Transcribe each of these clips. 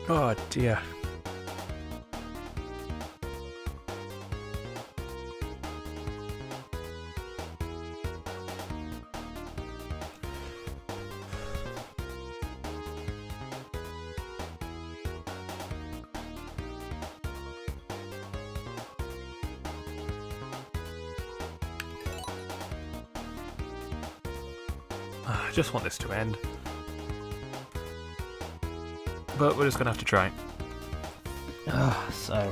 Oh dear. I just want this to end. But we're just gonna have to try. So.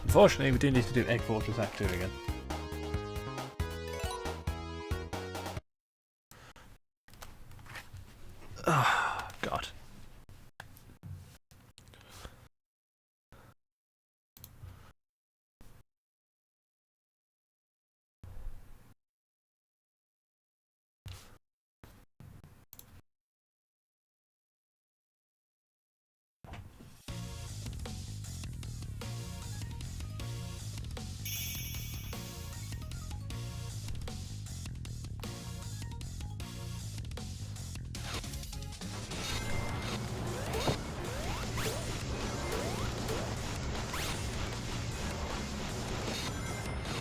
Unfortunately, we do need to do Egg Fortress Act 2 again. Oh, God.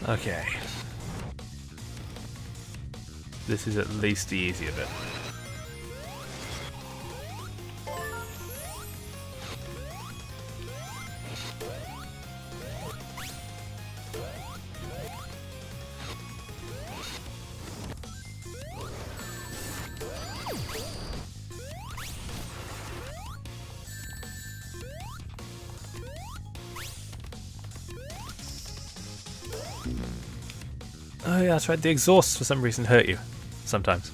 Okay. This is at least the easier bit. Oh yeah, that's right. The exhausts for some reason hurt you. Sometimes.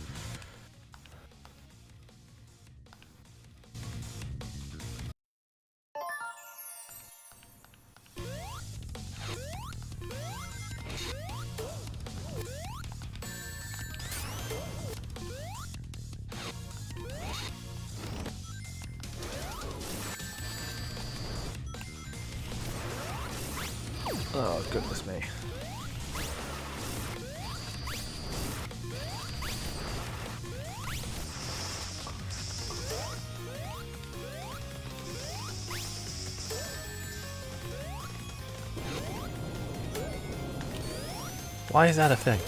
Oh, goodness me. Why is that a thing?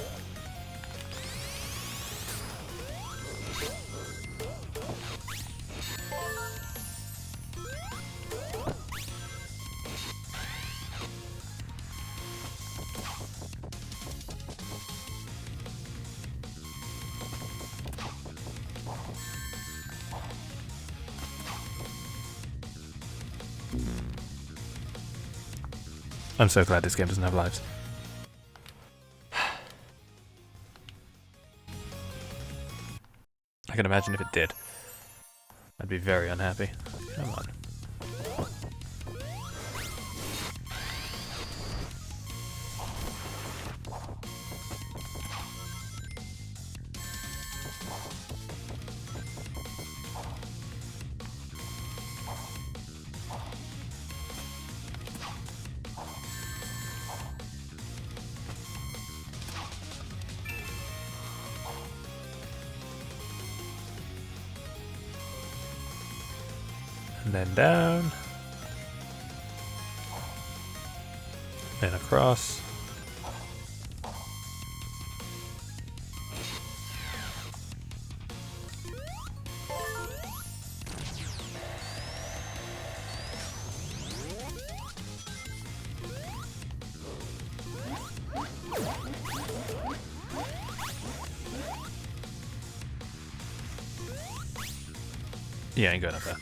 I'm so glad this game doesn't have lives. I can imagine if it did. I'd be very unhappy. Come on. And then down. And across. Yeah, ain't going up there.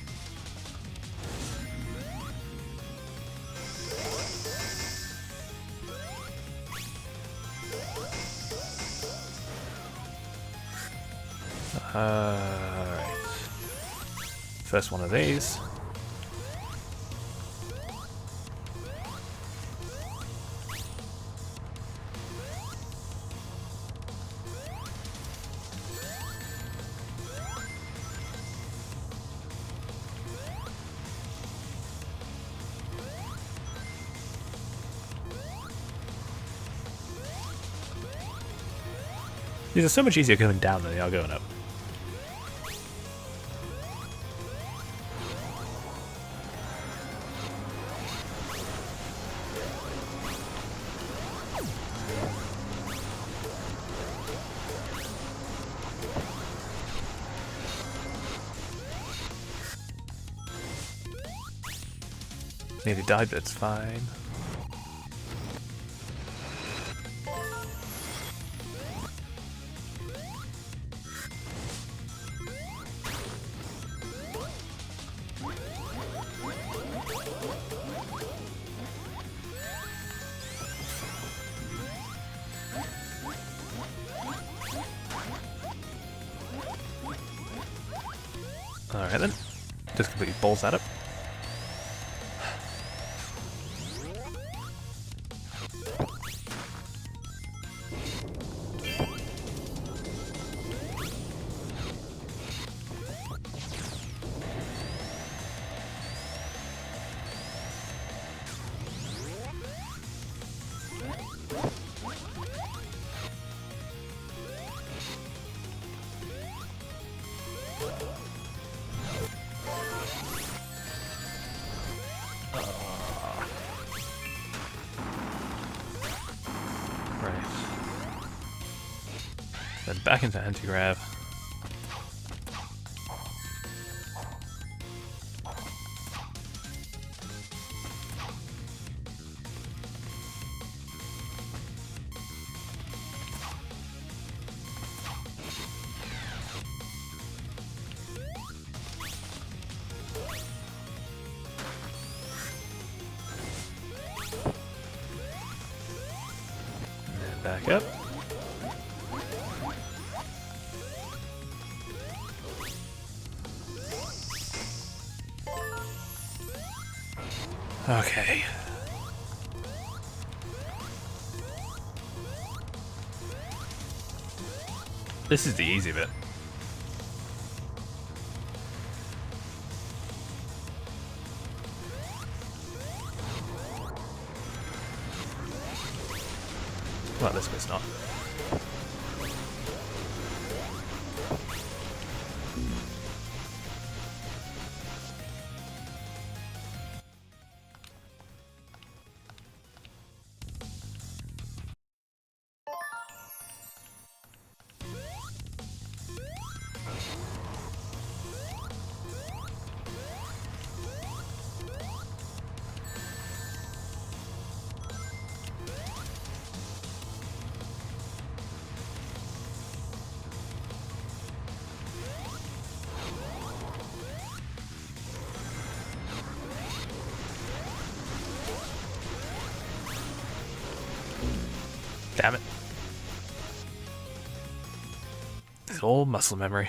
Alright. First one of these. These are so much easier going down than they are going up. Nearly died, but it's fine. Alright then. Just completely balls at it. Right. Then back into anti-grav. Back up. Okay. This is the easy bit. Well, this bit's not. Damn it. It's all muscle memory.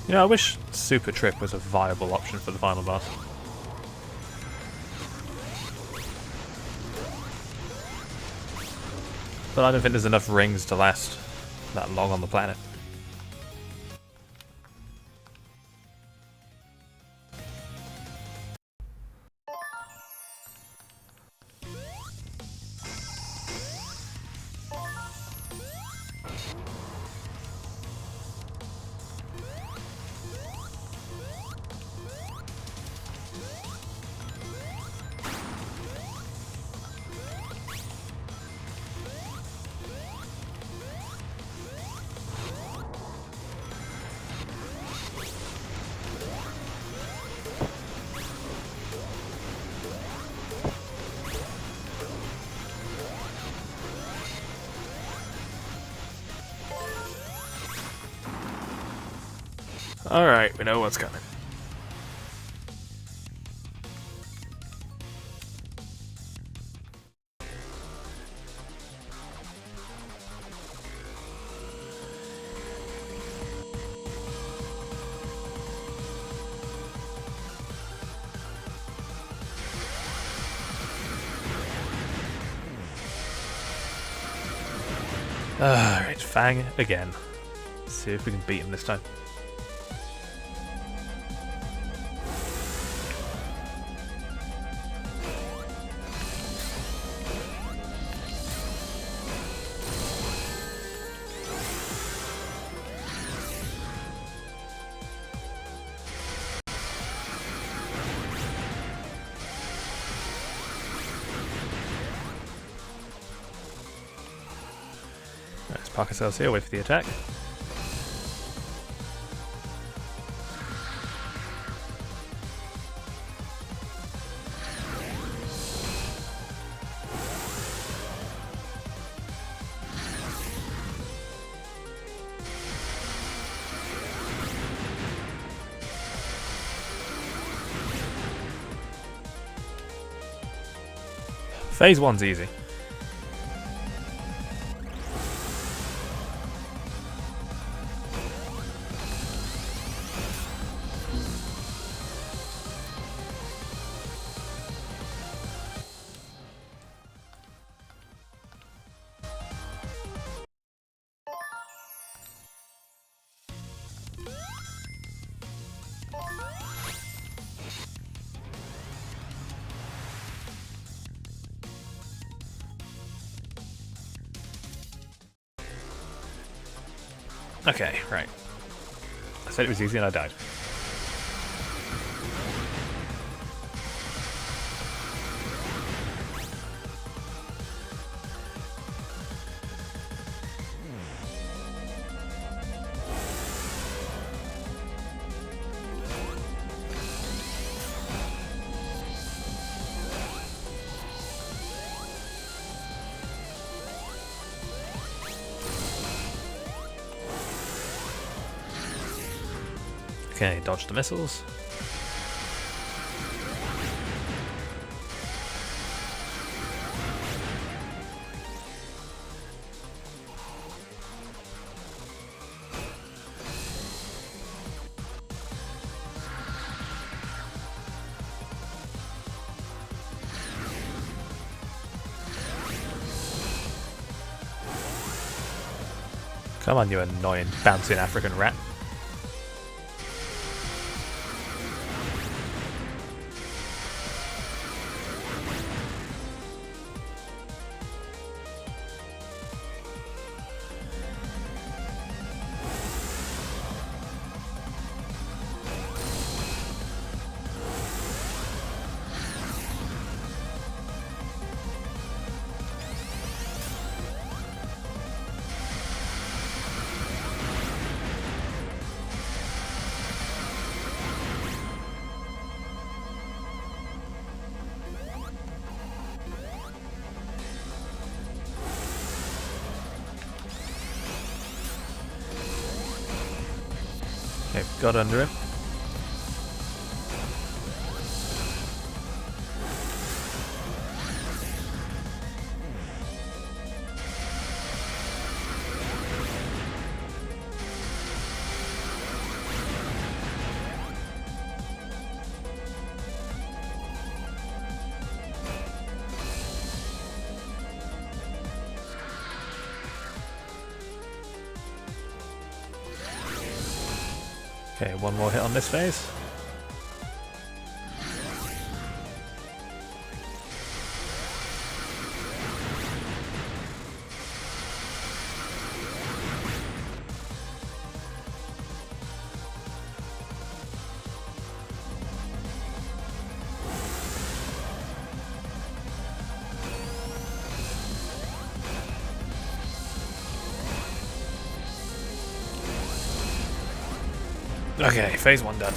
You know, I wish Super Trip was a viable option for the final boss. But I don't think there's enough rings to last that long on the planet. Alright, we know what's coming. Alright, Fang again. Let's see if we can beat him this time. park ourselves here, wait for the attack. Phase 1's easy. Okay, right. I said it was easy and I died. Okay, dodge the missiles. Come on, you annoying bouncing African rat. Okay, got under him. Okay, one more hit on this phase. Okay, phase 1 done.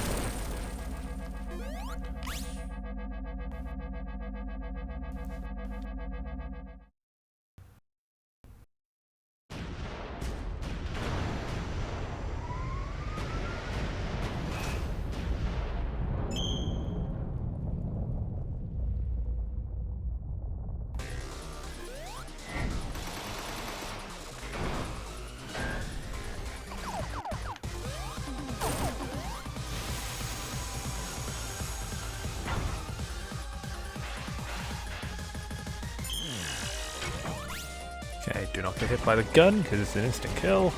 Okay, do not get hit by the gun because it's an instant kill.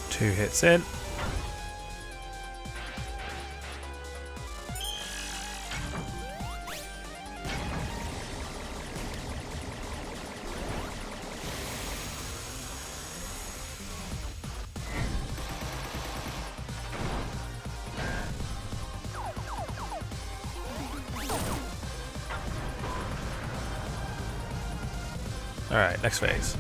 Two hits in. Alright, next phase.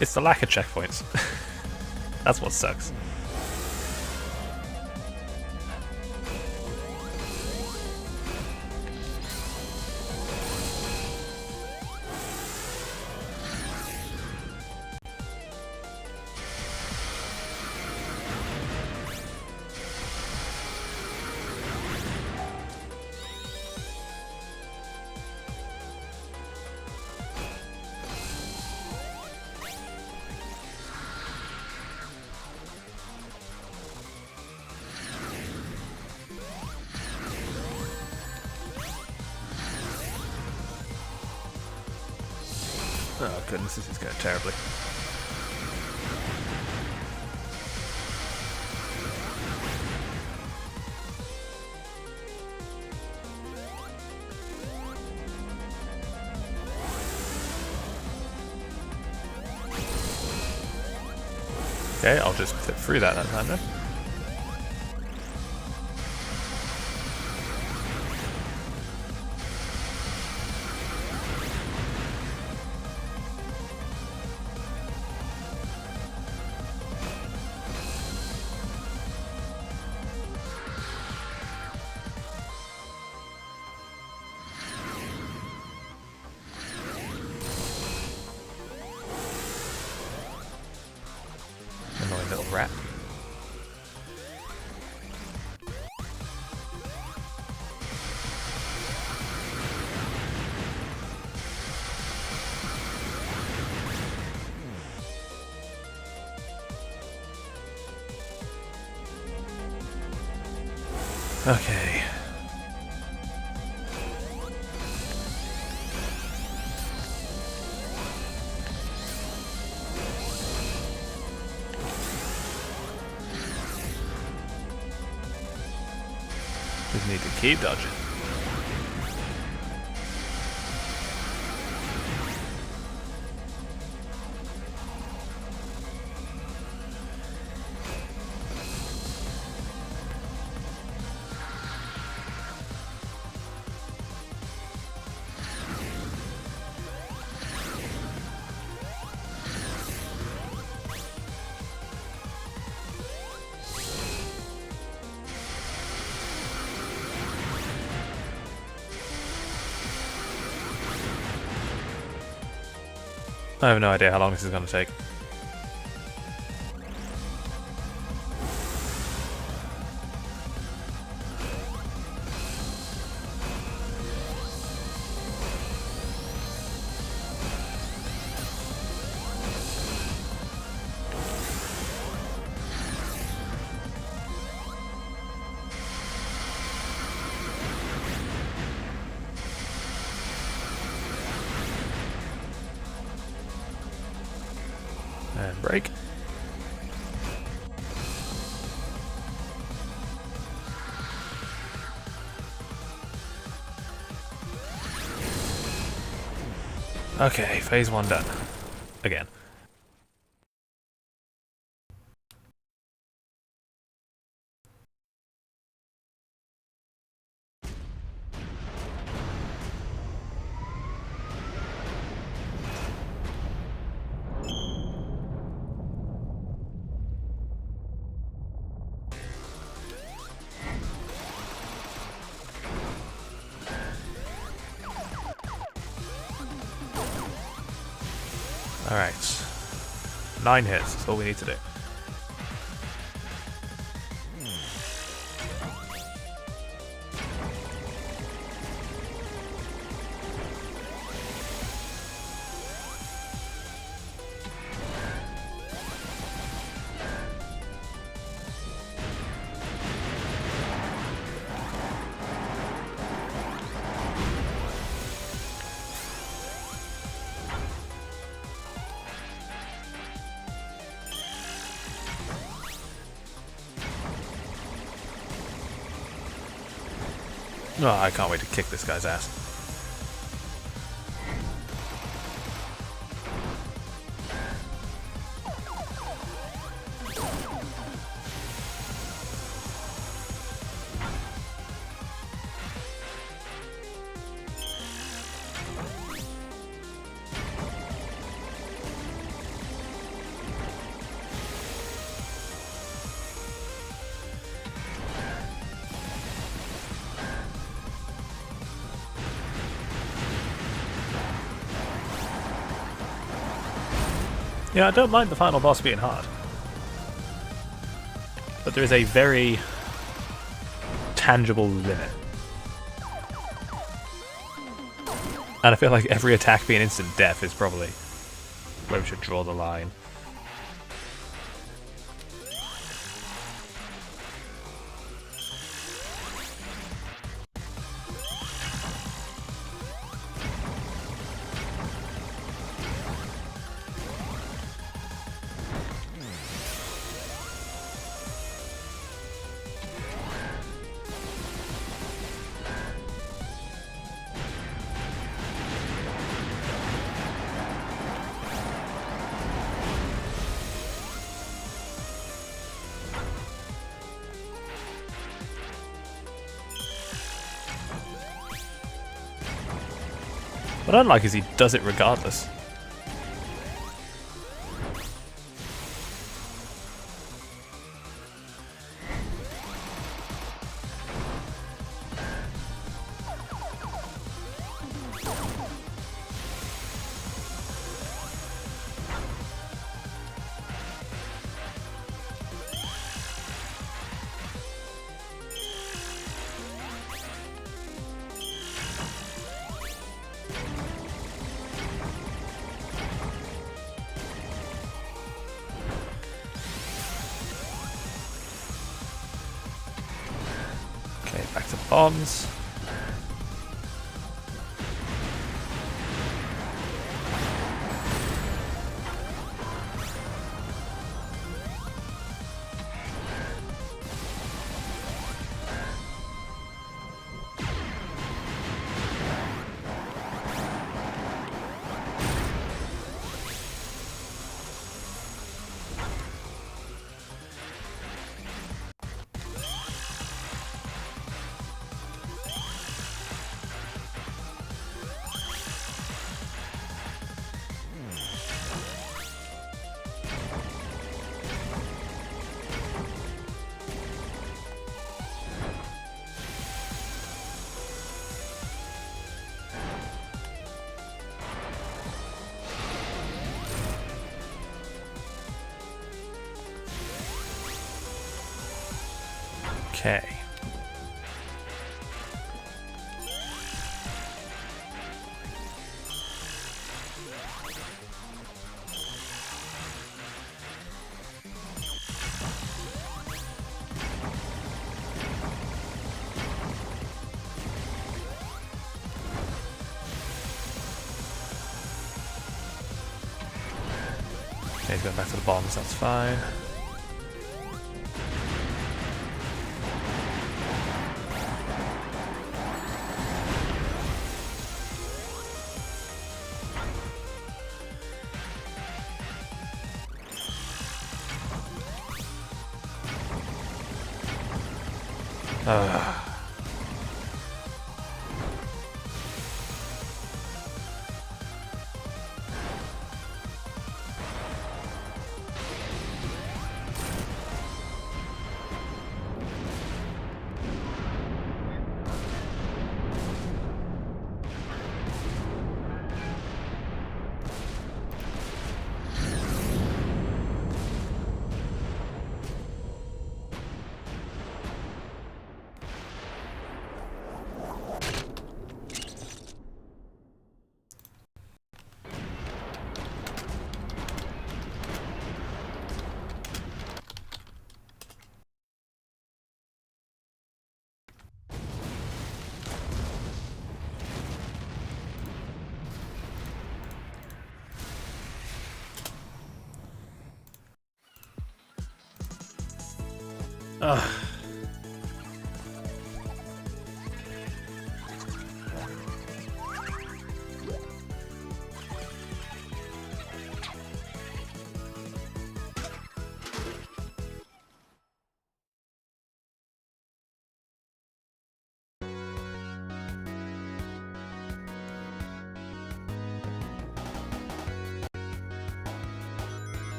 It's the lack of checkpoints. That's what sucks. Oh goodness, this is going terribly. Okay, I'll just clip through that time then. Annoying little rat. Okay. Just need to keep dodging. I have no idea how long this is going to take. And break. Okay, phase 1 done. Again. Alright. 9 hits, that's all we need to do. Oh, I can't wait to kick this guy's ass. Yeah, I don't mind the final boss being hard. But there is a very tangible limit. And I feel like every attack being instant death is probably where we should draw the line. What I don't like is he does it regardless. Okay, back to bombs. Okay. Okay, he's going back to the bombs, that's fine.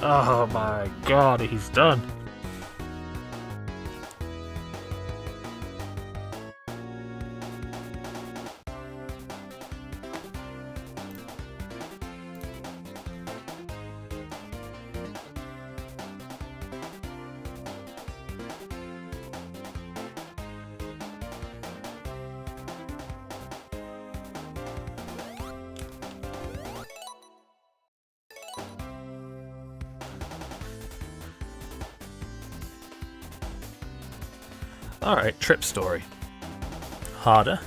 Oh my god, he's done. Alright, Trip story. Harder.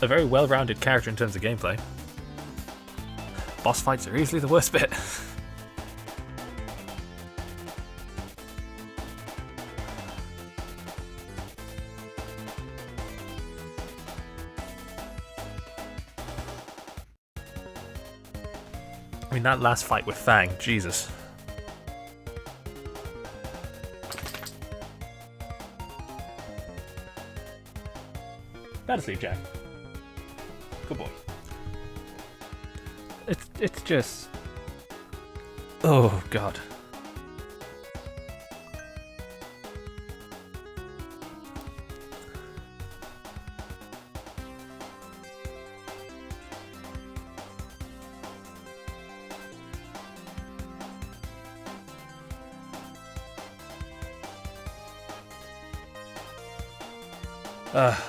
A very well-rounded character in terms of gameplay. Boss fights are easily the worst bit. I mean, that last fight with Fang, Jesus. Go to sleep, Jack. Good boy. It's just... Oh, God.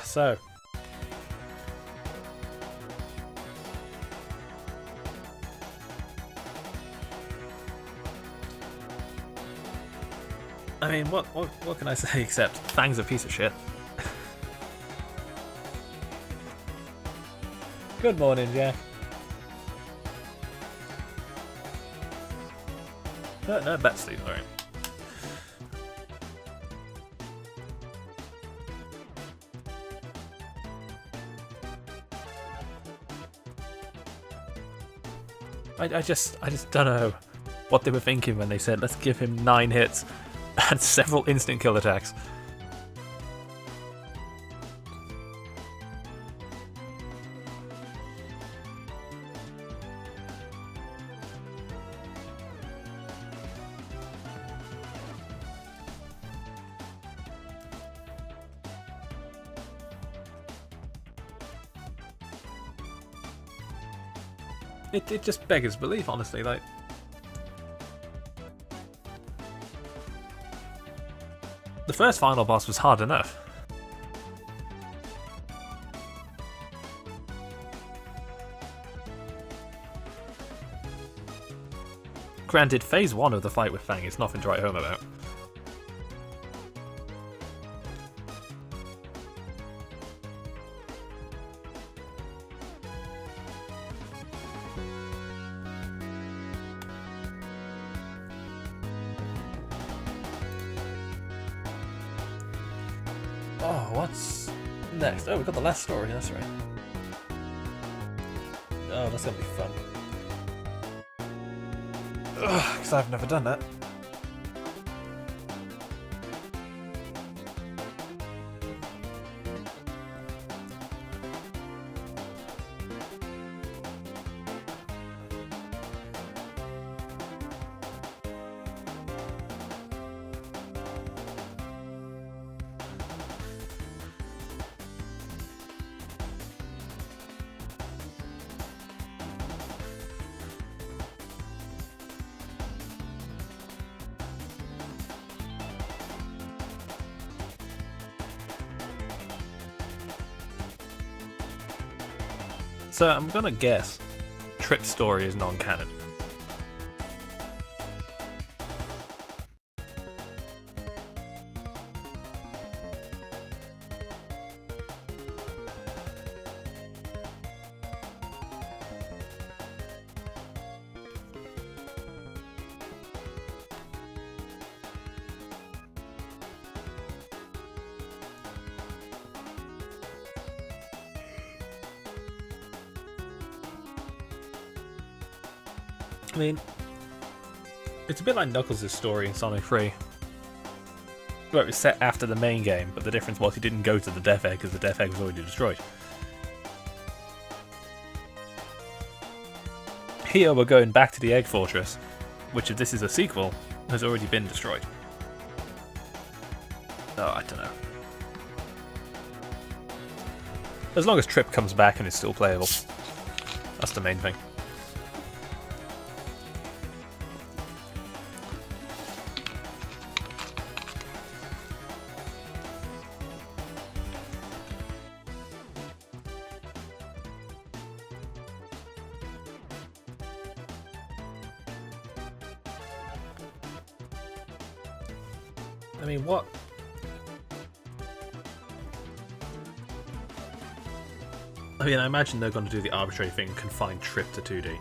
So... I mean, what can I say except Fang's a piece of shit. Good morning, Jack. No, bet sleep, alright. I just don't know what they were thinking when they said, let's give him 9 hits and several instant kill attacks. It just beggars belief, honestly, like... The first final boss was hard enough. Granted, phase 1 of the fight with Fang is nothing to write home about. Oh, what's next? Oh, we've got the last story, that's right. Oh, that's gonna be fun. Because I've never done that. So I'm gonna guess Trip's story is non-canon. I mean, it's a bit like Knuckles' story in Sonic 3. Where it was set after the main game, but the difference was he didn't go to the Death Egg because the Death Egg was already destroyed. Here we're going back to the Egg Fortress, which if this is a sequel, has already been destroyed. Oh, I don't know. As long as Trip comes back and is still playable. That's the main thing. I mean, what? I mean, I imagine they're going to do the arbitrary thing and confine Trip to 2D.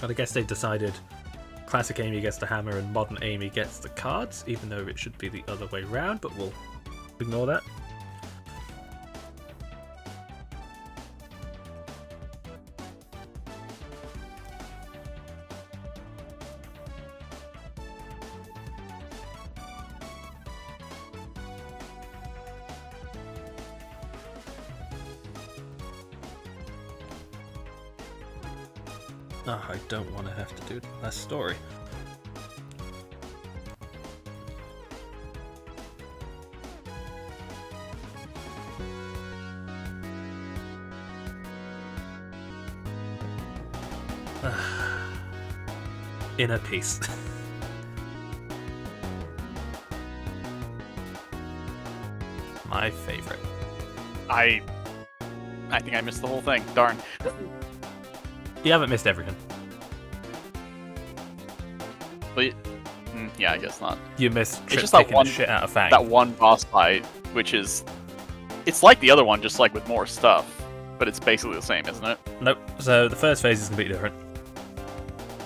And I guess they've decided classic Amy gets the hammer and modern Amy gets the cards, even though it should be the other way round, but we'll ignore that. Oh, I don't want to have to do the last story. Inner Peace. My favorite. I think I missed the whole thing. Darn. You haven't missed everything. But yeah, I guess not. You missed Trip just that kicking one- the shit out of Fang. That one boss fight, which is, it's like the other one, just like with more stuff, but it's basically the same, isn't it? Nope. So the first phase is completely different.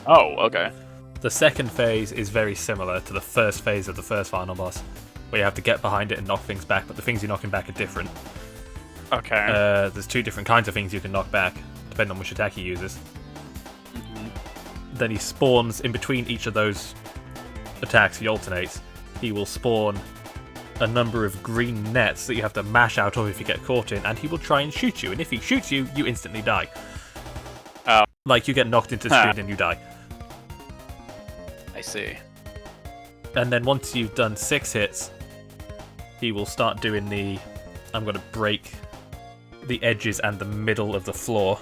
Oh, okay. The second phase is very similar to the first phase of the first final boss, where you have to get behind it and knock things back, but the things you're knocking back are different. Okay. There's two different kinds of things you can knock back, depending on which attack he uses. Then he spawns in between each of those attacks he alternates. He will spawn a number of green nets that you have to mash out of if you get caught in, and he will try and shoot you. And if he shoots you, you instantly die. Oh. Like, you get knocked into the screen and you die. I see. And then once you've done 6 hits, he will start doing the... I'm going to break the edges and the middle of the floor.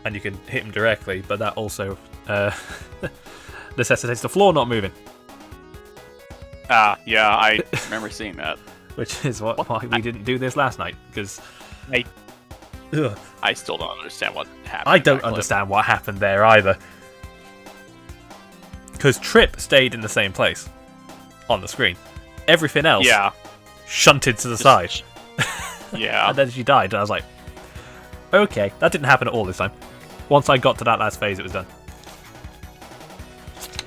And you can hit him directly, but that also necessitates the floor not moving. Yeah, I remember seeing that. Which is why we didn't do this last night, because... I still don't understand what happened. I don't understand what happened there either. Because Trip stayed in the same place on the screen. Everything else shunted to the side. Yeah. And then she died, and I was like, okay, that didn't happen at all this time. Once I got to that last phase, it was done.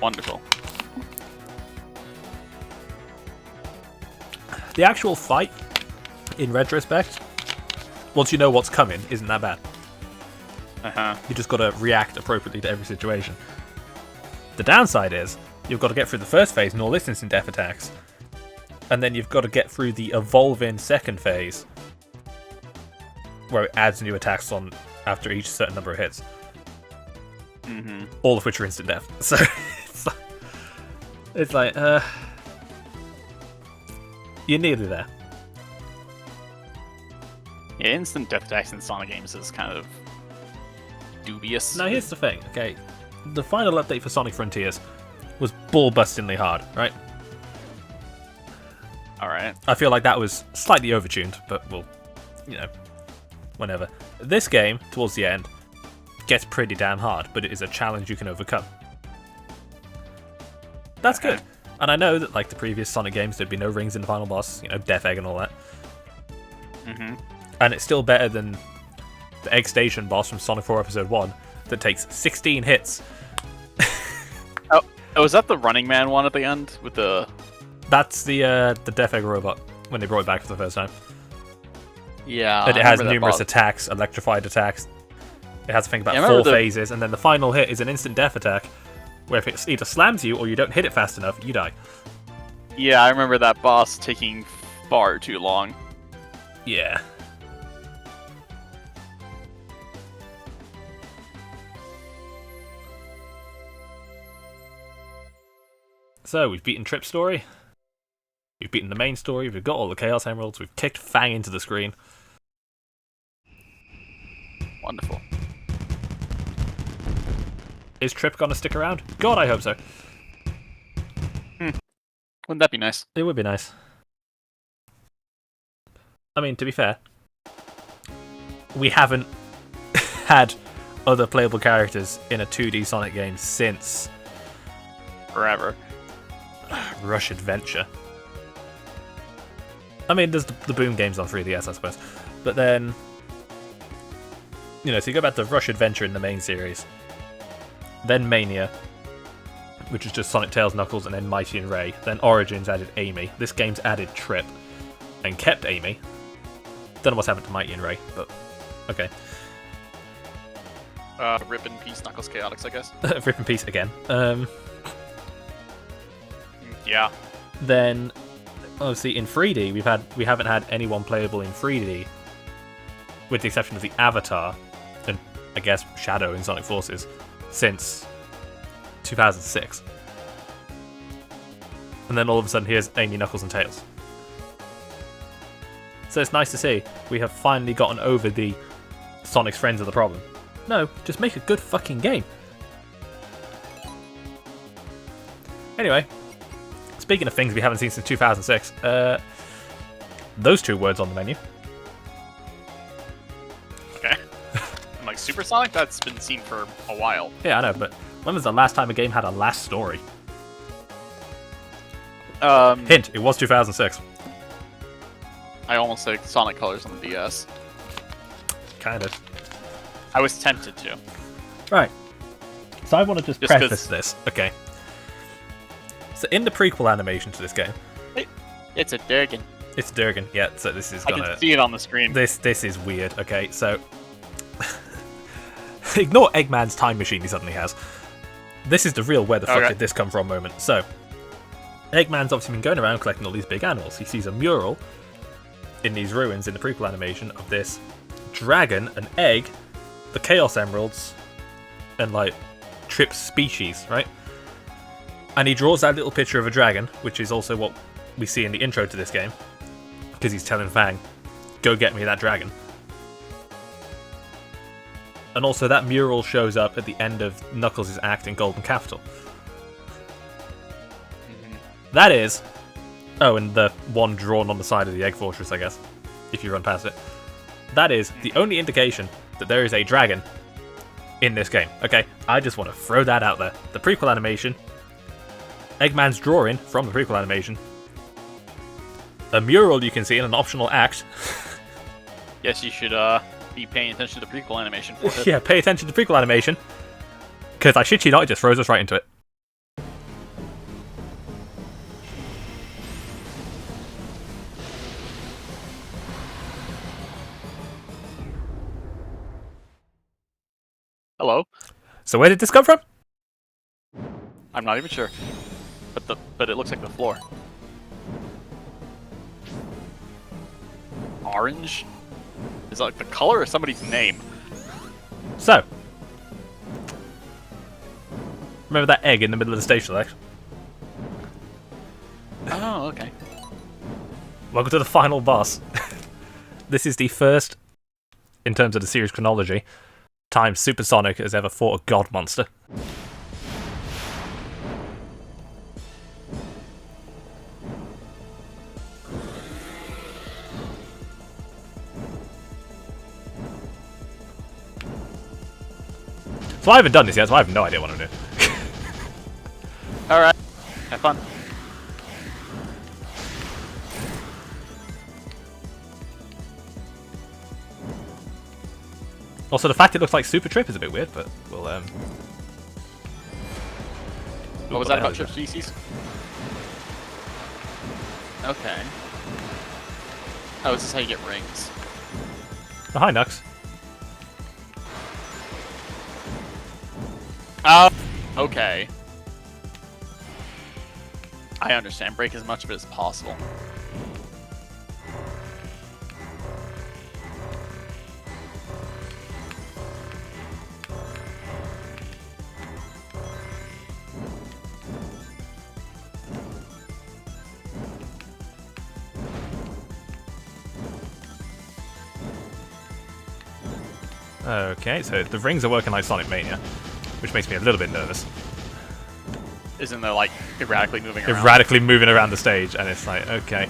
Wonderful. The actual fight, in retrospect, once you know what's coming, isn't that bad. You just got to react appropriately to every situation. The downside is, you've got to get through the first phase and all this instant death attacks, and then you've got to get through the evolving second phase, where it adds new attacks on after each certain number of hits. All of which are instant death. So, it's like, you're nearly there. Yeah, instant death attacks in Sonic games is kind of dubious. Now here's the thing, okay? The final update for Sonic Frontiers was ball-bustingly hard, right? Alright. I feel like that was slightly overtuned, but we'll, whenever. This game, towards the end, gets pretty damn hard, but it is a challenge you can overcome. That's good. And I know that, like the previous Sonic games, there'd be no rings in the final boss, Death Egg and all that. And it's still better than the Egg Station boss from Sonic 4 Episode 1 that takes 16 hits. Oh, is that the Running Man one at the end with the... That's the Death Egg robot, when they brought it back for the first time. Yeah, And it has numerous attacks, electrified attacks. It has to think about 4 phases, and then the final hit is an instant death attack, where if it either slams you or you don't hit it fast enough, you die. Yeah, I remember that boss taking far too long. Yeah. So, we've beaten Trip's story. We've beaten the main story. We've got all the Chaos Emeralds. We've kicked Fang into the screen. Wonderful. Is Trip gonna stick around? God, I hope so. Wouldn't that be nice? It would be nice. I mean, to be fair, we haven't had other playable characters in a 2D Sonic game since Forever. Rush Adventure. I mean, there's the Boom games on 3DS, I suppose. But then, you know, so you go back to Rush Adventure in the main series, then Mania, which is just Sonic, Tails, Knuckles, and then Mighty and Ray. Then Origins added Amy. This game's added Trip and kept Amy. Don't know what's happened to Mighty and Ray, but okay. Rip in peace, Knuckles Chaotix, I guess. Rip in peace again. Yeah. Then, obviously, in 3D, we haven't had anyone playable in 3D, with the exception of the Avatar, and I guess Shadow in Sonic Forces, since 2006. And then all of a sudden, here's Amy, Knuckles, and Tails. So it's nice to see we have finally gotten over the Sonic's friends are the problem. No, just make a good fucking game. Anyway, speaking of things we haven't seen since 2006, those two words on the menu. Okay. I'm like, Super Sonic? That's been seen for a while. Yeah, I know, but when was the last time a game had a last story? Hint, it was 2006. I almost said Sonic Colors on the DS. Kind of. I was tempted to. Right. So I want to just preface this. Okay. So in the prequel animation to this game, It's a Durgan. it's Durgan. Yeah, so this is gonna... I can see it on the screen. This is weird. Okay, so... Ignore Eggman's time machine he suddenly has. This is the real where the fuck did this come from moment. So, Eggman's obviously been going around collecting all these big animals. He sees a mural in these ruins in the prequel animation of this dragon, an egg, the Chaos Emeralds, and like Trip's species, right? And he draws that little picture of a dragon, which is also what we see in the intro to this game, because he's telling Fang, go get me that dragon. And also that mural shows up at the end of Knuckles' act in Golden Capital. That is... Oh, and the one drawn on the side of the Egg Fortress, I guess, if you run past it. That is the only indication that there is a dragon in this game. Okay, I just want to throw that out there. The prequel animation, Eggman's drawing from the prequel animation, a mural you can see in an optional act. Yes, you should be paying attention to the prequel animation for it. Yeah, pay attention to the prequel animation, because I shit you not, it just throws us right into it. Hello? So where did this come from? I'm not even sure. But it looks like the floor. Orange? Is that like the color or somebody's name? So, remember that egg in the middle of the stage select? Oh, okay. Welcome to the final boss. This is the first, in terms of the series chronology, time Super Sonic has ever fought a god monster. So I haven't done this yet, so I have no idea what I'm doing. Alright. Have fun. Also, the fact it looks like Super Trip is a bit weird, but we'll, What was that about Trip Species? Okay. Oh, is this how you get rings? Oh, hi, Nux. Oh, okay. I understand. Break as much of it as possible. Okay, so the rings are working like Sonic Mania, which makes me a little bit nervous. Isn't there like erratically moving around? Erratically moving around the stage, and it's like, okay.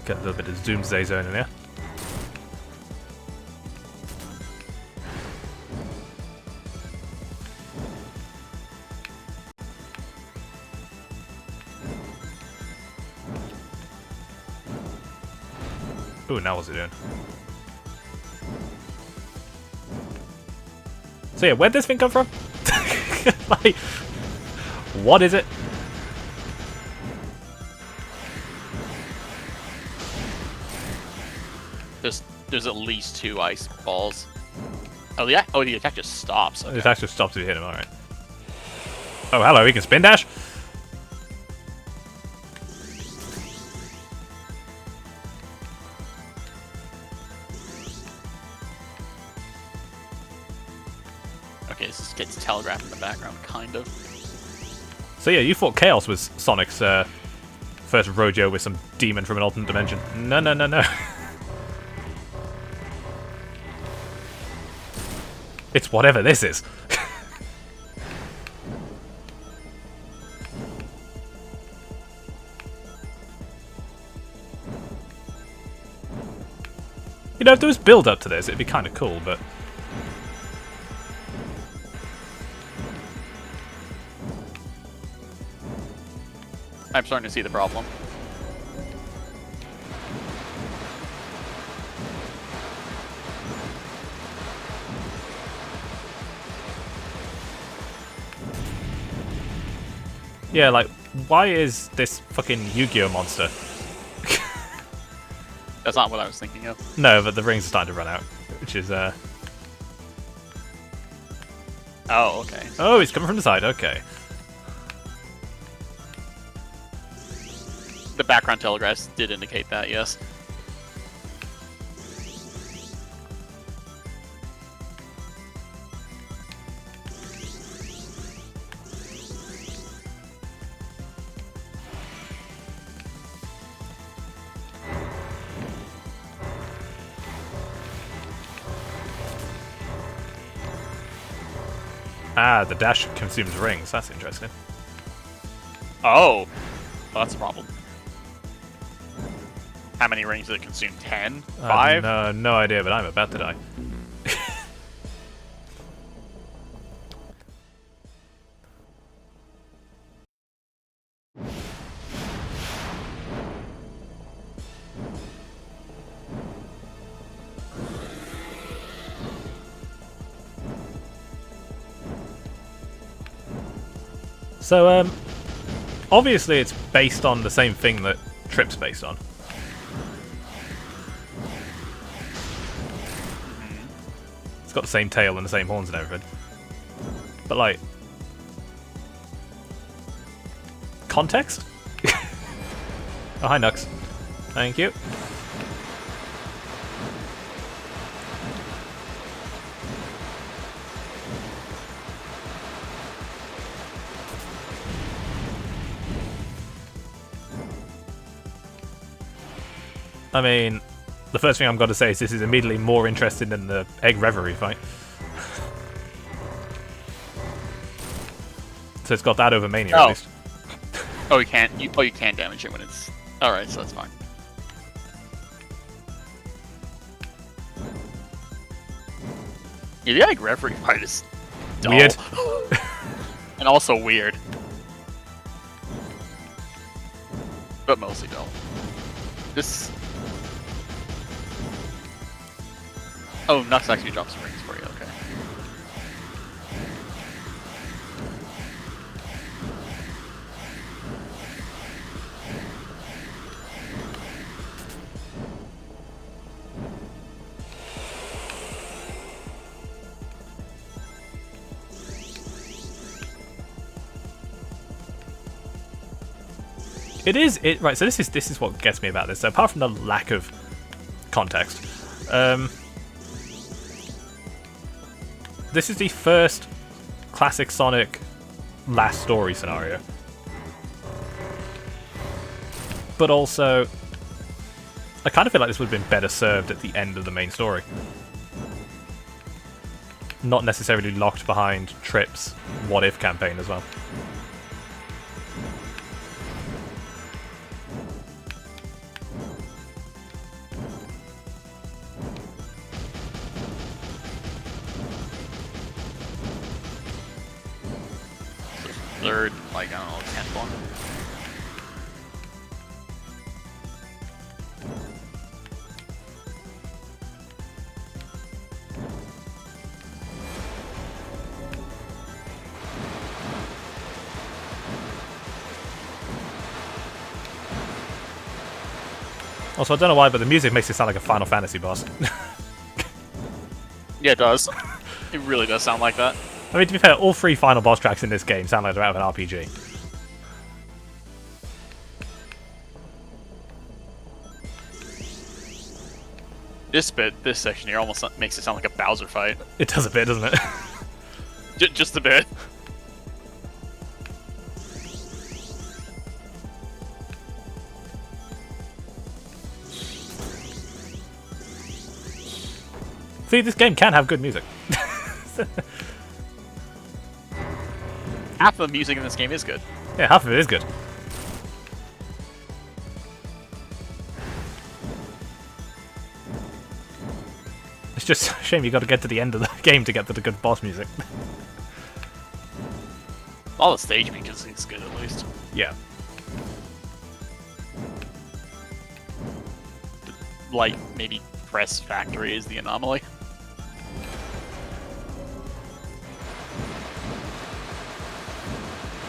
Get a little bit of Doomsday Zone in here. Ooh, now what's it doing? So yeah, where'd this thing come from? Like, what is it? There's at least 2 ice balls. Oh, the attack just stops. Okay. The attack just stops if you hit him, alright. Oh, hello, he can spin dash? Okay, this gets telegraphed in the background, kind of. So yeah, you thought Chaos was Sonic's first rodeo with some demon from an alternate dimension. No, no, no, no. It's whatever this is. You know, if there was build up to this, it'd be kind of cool, but... I'm starting to see the problem. Yeah, like, why is this fucking Yu-Gi-Oh monster? That's not what I was thinking of. No, but the rings are starting to run out, which is, Oh, okay. Oh, it's coming from the side, okay. The background telegraphs did indicate that, yes. Ah, the dash consumes rings. That's interesting. Oh! Well, that's a problem. How many rings did it consume? 10? 5? No idea, but I'm about to die. So, obviously it's based on the same thing that Trip's based on. It's got the same tail and the same horns and everything. But, like... context? Oh, hi, Nux. Thank you. I mean, the first thing I'm going to say is this is immediately more interesting than the Egg Reverie fight. So it's got that over Mania at least. Oh, you can't. You can't damage it when it's. All right, so that's fine. Yeah, the Egg Reverie fight is dull. Weird. And also weird. But mostly don't. This... Oh, Nux actually drops springs for you, okay. Right, so this is what gets me about this. So apart from the lack of context, this is the first classic Sonic last story scenario. But also, I kind of feel like this would have been better served at the end of the main story. Not necessarily locked behind Trip's What If campaign as well. Third, like, I don't know, 10th one. Also, I don't know why, but the music makes it sound like a Final Fantasy boss. Yeah, it does. It really does sound like that. I mean, to be fair, all 3 final boss tracks in this game sound like they're out of an RPG. This section here almost makes it sound like a Bowser fight. It does a bit, doesn't it? Just a bit. See, this game can have good music. Half of the music in this game is good. Yeah, half of it is good. It's just a shame you got to get to the end of the game to get to the good boss music. All the stage music is good, at least. Yeah. Like, maybe Press Factory is the anomaly.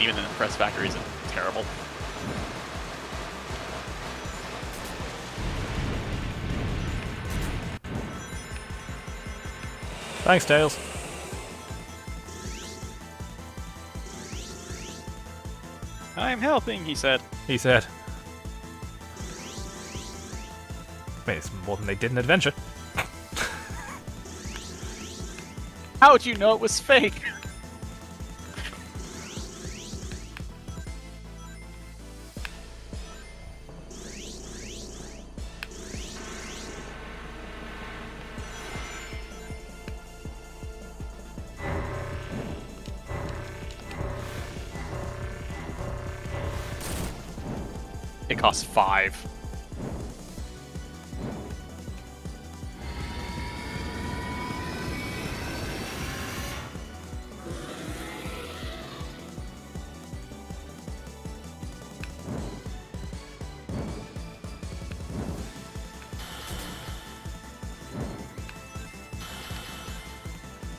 Even then, Press Factory isn't terrible. Thanks, Tails. I'm helping, he said. He said. I mean, it's more than they did in Adventure. How'd you know it was fake? It costs 5.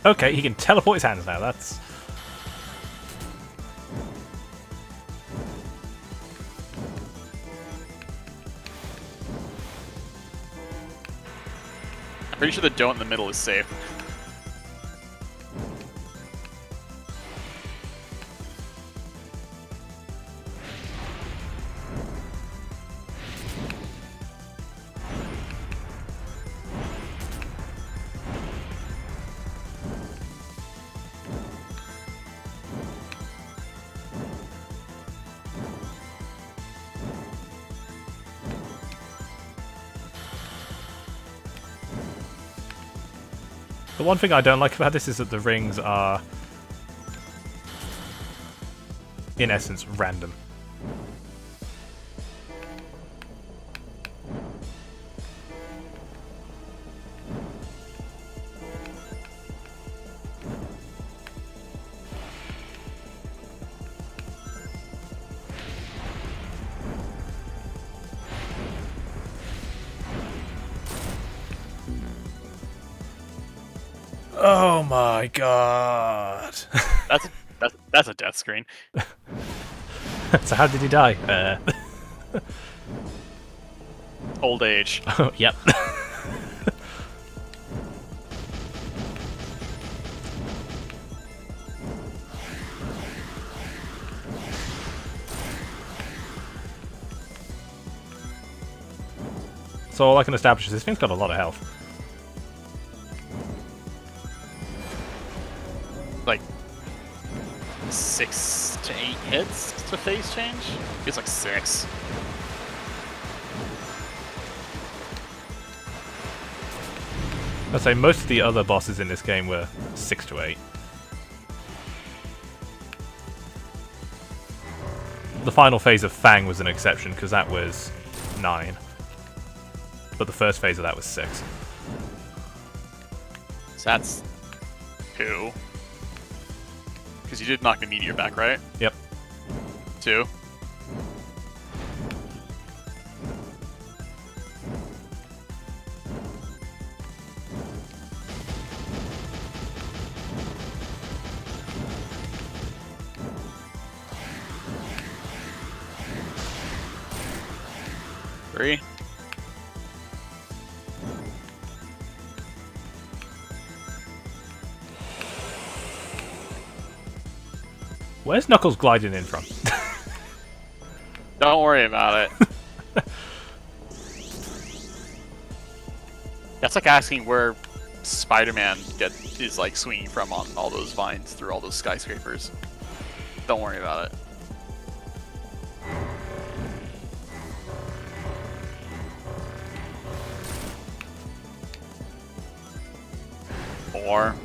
Okay, he can teleport his hands now, that's... I'm pretty sure the donut in the middle is safe. The one thing I don't like about this is that the rings are, in essence, random. Oh my god. That's a death screen. So how did he die? Old age. Oh, yep. So all I can establish is this thing's got a lot of health. Like 6 to 8 hits to phase change? It's like 6. I'd say most of the other bosses in this game were 6 to 8. The final phase of Fang was an exception because that was 9. But the first phase of that was 6. So that's 2. Because you did knock the meteor back, right? Yep. 2. Three. Where's Knuckles gliding in from? Don't worry about it. That's like asking where Spider-Man is like swinging from on all those vines through all those skyscrapers. Don't worry about it. Four.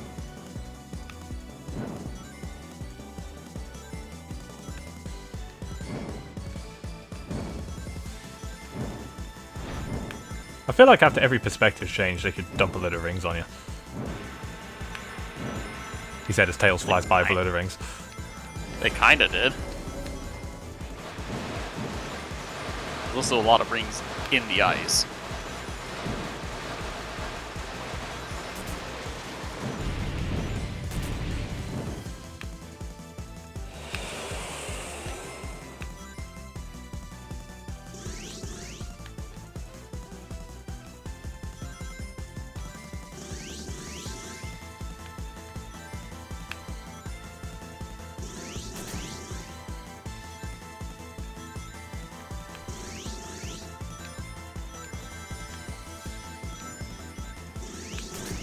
I feel like after every perspective change, they could dump a load of rings on you. He said as Tails flies by with a load of rings. They kinda did. There's also a lot of rings in the ice.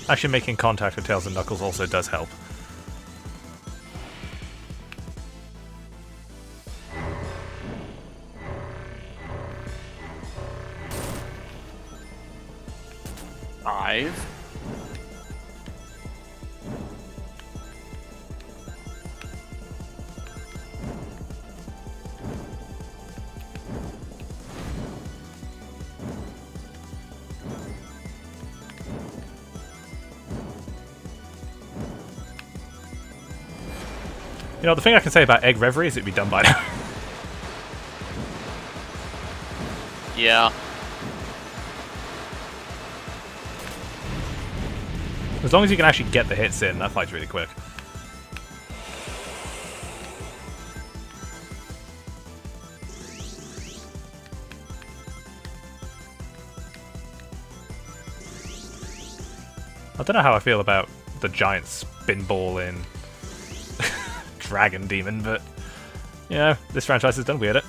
Actually, making contact with Tails and Knuckles also does help. Five. You know, the thing I can say about Egg Reverie is it'd be done by now. Yeah. As long as you can actually get the hits in, that fight's really quick. I don't know how I feel about the giant spin ball in Dragon Demon, but you know, this franchise has done weird it.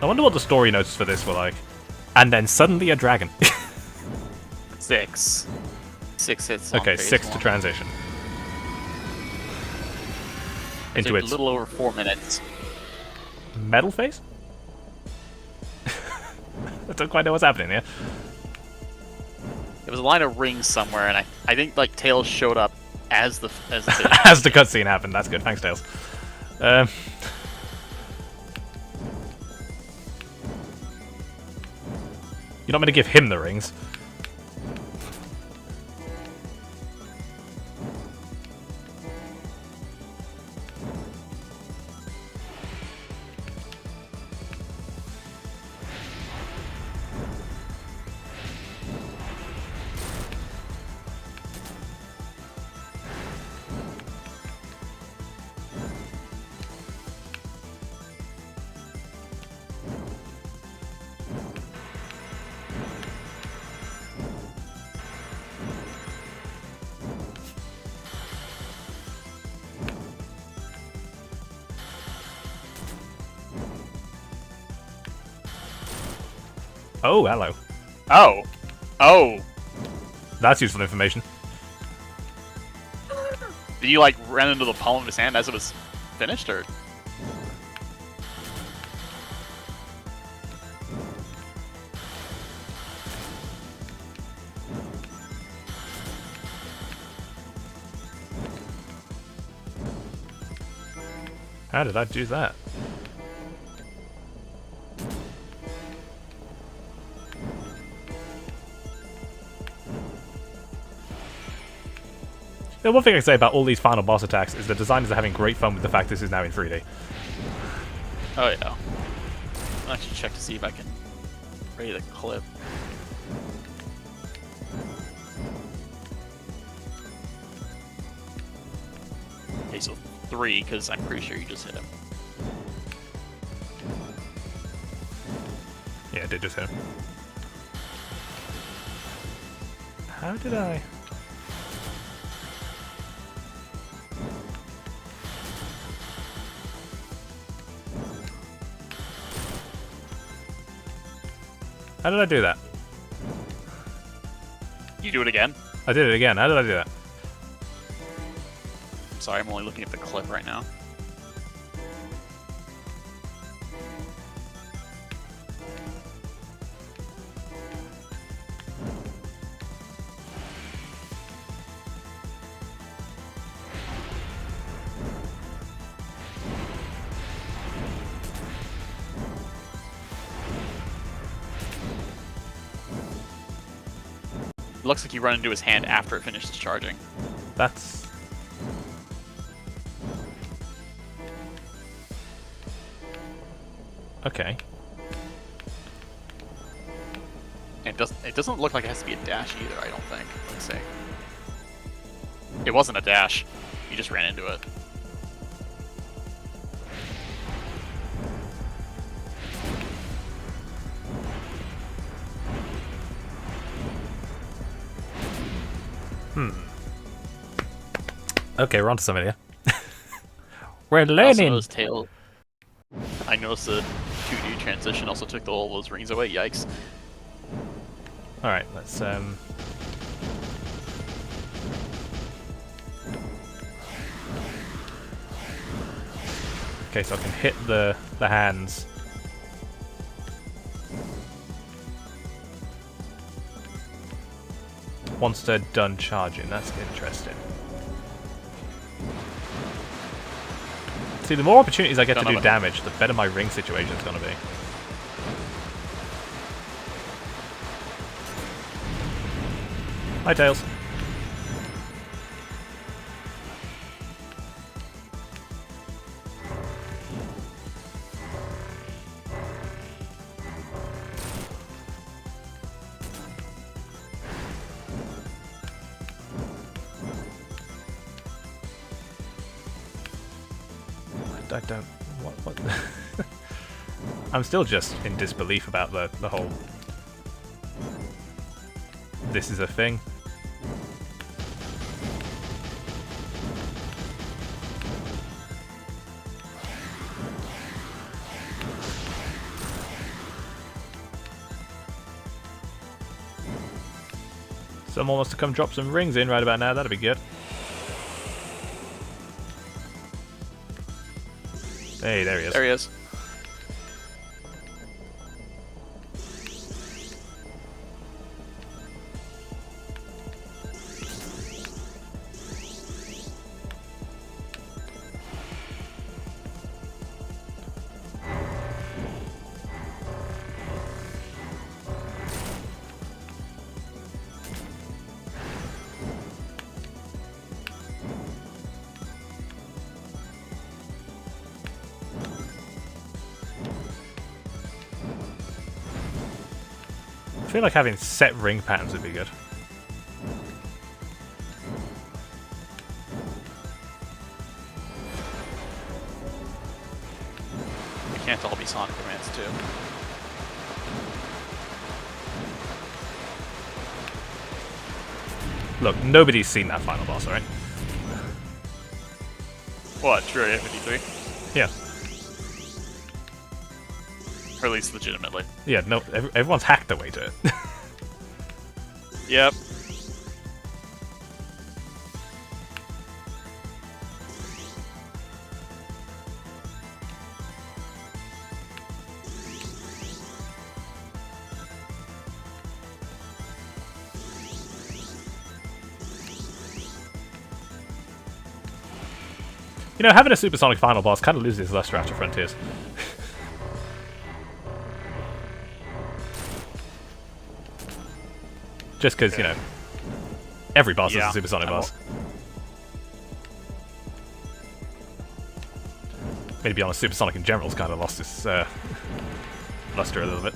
I wonder what the story notes for this were like. And then suddenly a dragon. 6. 6 hits. On Okay, phase 6 to one. transition. It's Into a its little over 4 minutes. metal phase? I don't quite know what's happening here. There was a line of rings somewhere, and I think like Tails showed up as the As the cutscene happened, that's good. Thanks, Tails. You're not meant to give him the rings. Oh, hello. Oh. Oh. That's useful information. Did you like run into the palm of his hand as it was finished, or? How did I do that? The one thing I can say about all these final boss attacks is the designers are having great fun with the fact this is now in 3D. Oh yeah. I'll actually check to see if I can ready the clip. Okay, so 3, because I'm pretty sure you just hit him. Yeah, I did just hit him. How did I... How did I do that? You do it again? I did it again. How did I do that? I'm sorry, I'm only looking at the clip right now. It looks like you run into his hand after it finishes charging. That's... Okay. And it doesn't look like it has to be a dash either, I don't think. Let's see. It wasn't a dash. You just ran into it. Okay, we're on to something here. We're I learning! noticed the 2D transition also took all those rings away, yikes. Alright, let's Okay, so I can hit the hands. Once they're done charging, that's interesting. See, the more opportunities I get to do damage, the better my ring situation's gonna be. Hi, Tails. I don't... What? I'm still just in disbelief about the whole... This is a thing. Someone wants to come drop some rings in right about now, that'd be good. Hey, there he is. There he is. I feel like having set ring patterns would be good. They can't all be Sonic commands too. Look, nobody's seen that final boss, alright? What, True 53? Yeah. Or at least legitimately. Yeah, no, everyone's hacked their way to it. Yep. You know, having a supersonic final boss kind of loses luster after Frontiers. Just because, you know, every boss is a supersonic boss. Maybe on a supersonic in general, it's kind of lost its luster a little bit.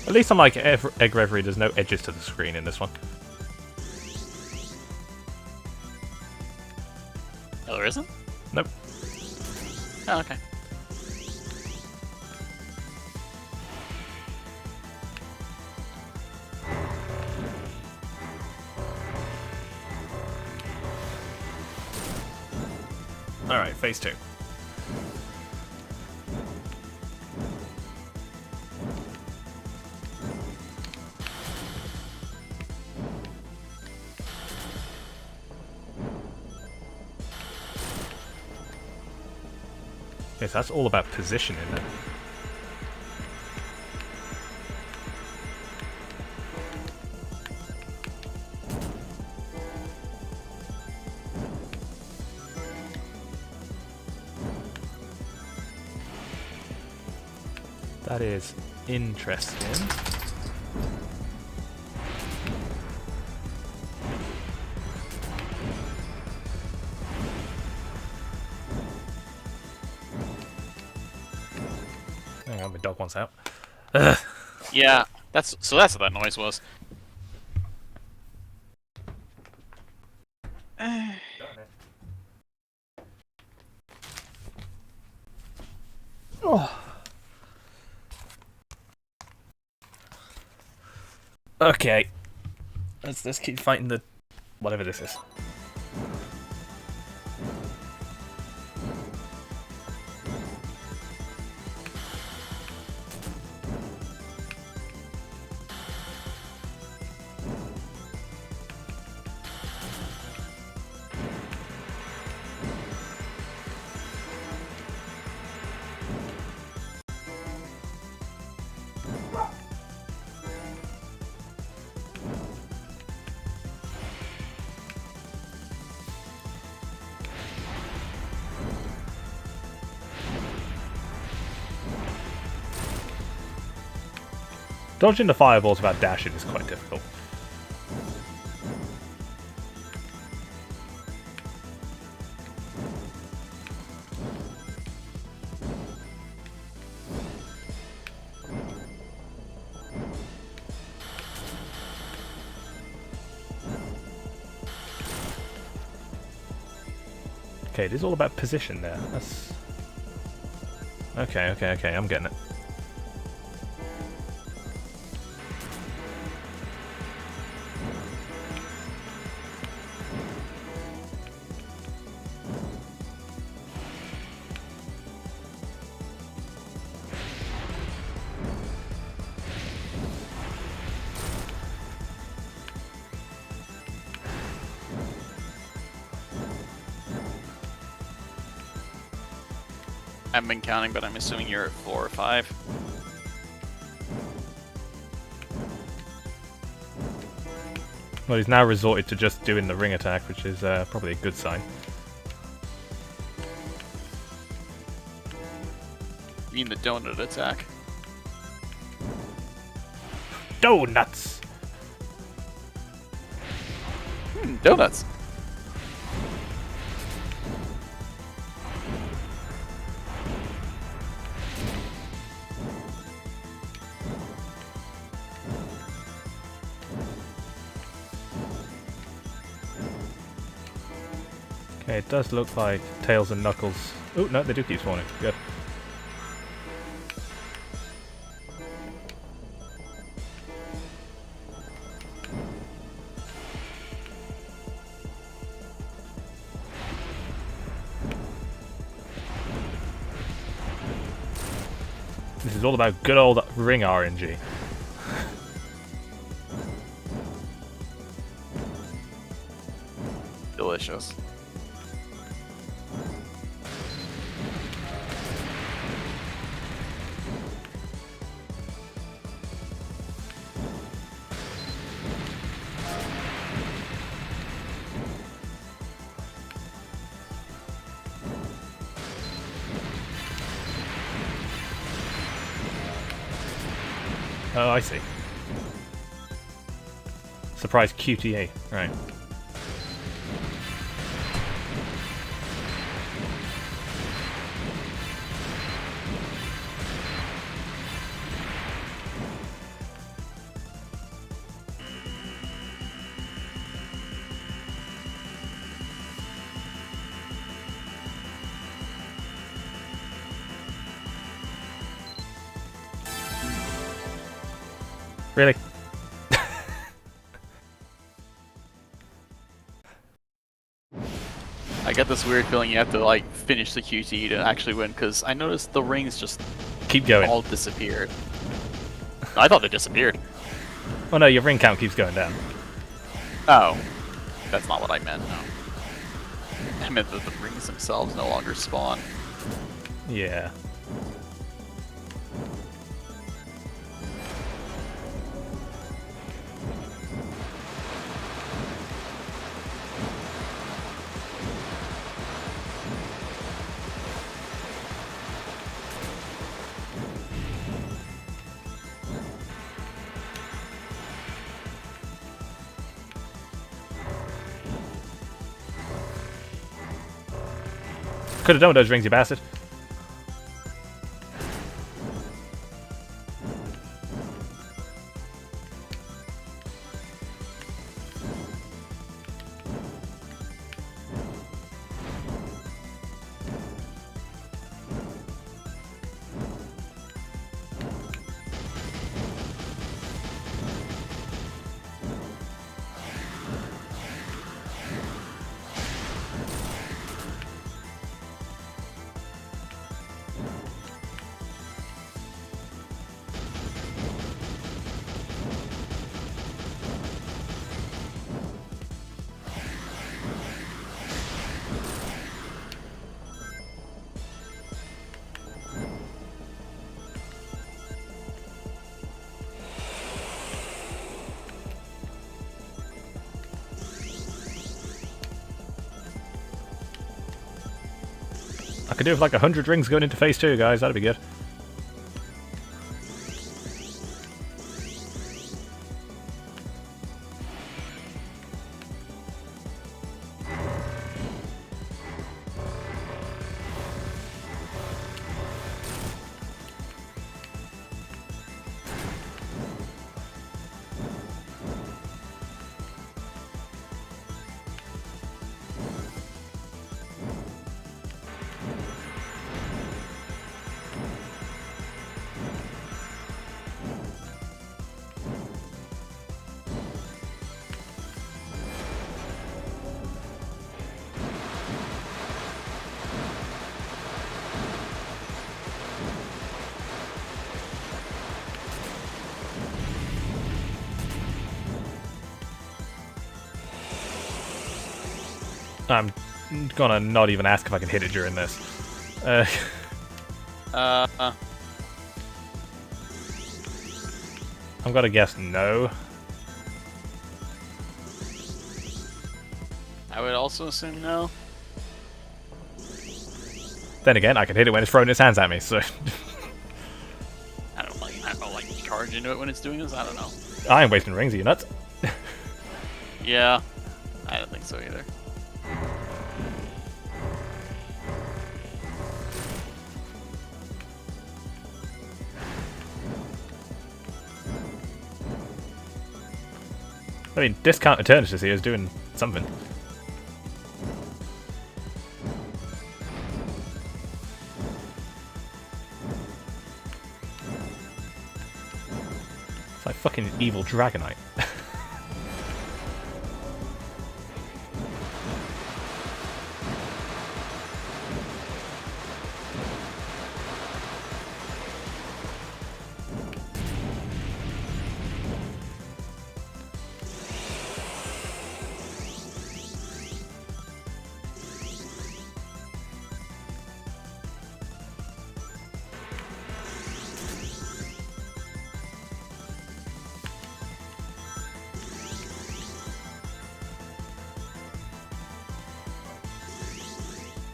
At least unlike Egg Reverie, there's no edges to the screen in this one. Oh, there isn't? Nope. Oh, okay. Alright, phase 2. Yes, that's all about position, isn't it? That is interesting. Hang on, my dog wants out. Ugh. Yeah, that's what that noise was. Oh. Okay. Let's keep fighting the whatever this is. Dodging the fireballs without dashing is quite difficult. Okay, it is all about position there. That's... Okay, I'm getting it. I haven't been counting, but I'm assuming you're at 4 or 5. Well, he's now resorted to just doing the ring attack, which is probably a good sign. You mean the donut attack? Donuts! Donuts! Okay, it does look like Tails and Knuckles... Oh, no, they do keep spawning. Good. This is all about good old ring RNG. Delicious. Oh, I see. Surprise QTA, right. Really? I get this weird feeling you have to like finish the QT to actually win, because I noticed the rings just Keep going. all disappeared. I thought they disappeared. Oh no, your ring count keeps going down. Oh, that's not what I meant. No, I meant that the rings themselves no longer spawn. Yeah. Could have done with those rings, you bastard. I could do with like 100 rings going into phase 2, guys. That'd be good. I'm gonna not even ask if I can hit it during this. I'm gonna guess no. I would also assume no. Then again, I can hit it when it's throwing its hands at me, so... I don't know, like charge into it when it's doing this. I don't know. I ain't wasting rings, are you nuts? Yeah, I don't think so either. I mean, Discount Eternatus here is doing something. fucking evil Dragonite.